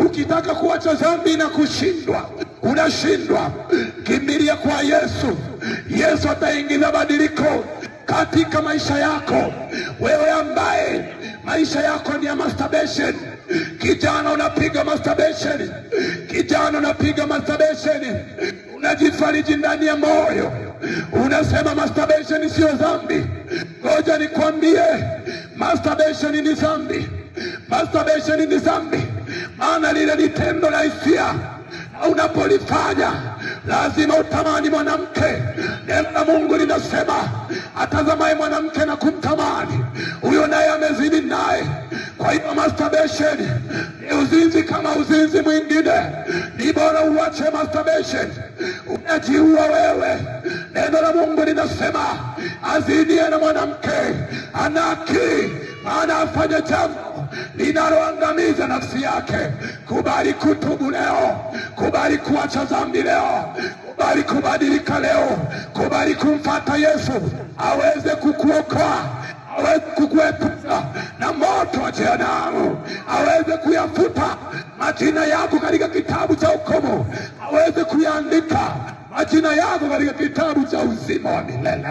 Ukitaka kuacha dhambi na kushindwa, unashindwa, kimbilia kwa Yesu. Yesu ataingiza badiliko katika maisha yako. Wewe ambaye maisha yako ni ya masturbation, kijana unapiga masturbation, kijana unapiga masturbation, unajifariji ndani ya moyo, unasema masturbation sio dhambi. Ngoja nikwambie, masturbation ni dhambi. Masturbation ni dhambi, maana lile ni tendo la hisia. Unapolifanya lazima utamani mwanamke. Neno la Mungu linasema atazamaye mwanamke na kumtamani, huyo naye amezini naye. Kwa hiyo masturbation ni uzinzi kama uzinzi mwingine. Ni bora uache masturbation, unajiua wewe. Neno la Mungu linasema azinie na mwanamke ana akili, maana afanye jambo linaloangamiza nafsi yake. Kubali kutubu leo, kubali kuacha dhambi leo, kubali kubadilika leo, kubali kumfuata Yesu aweze kukuokoa, aweze kukuepusha na moto wa jehanamu, aweze kuyafuta majina yako katika kitabu cha hukumu, aweze kuyaandika majina yako katika kitabu cha uzima wa milele.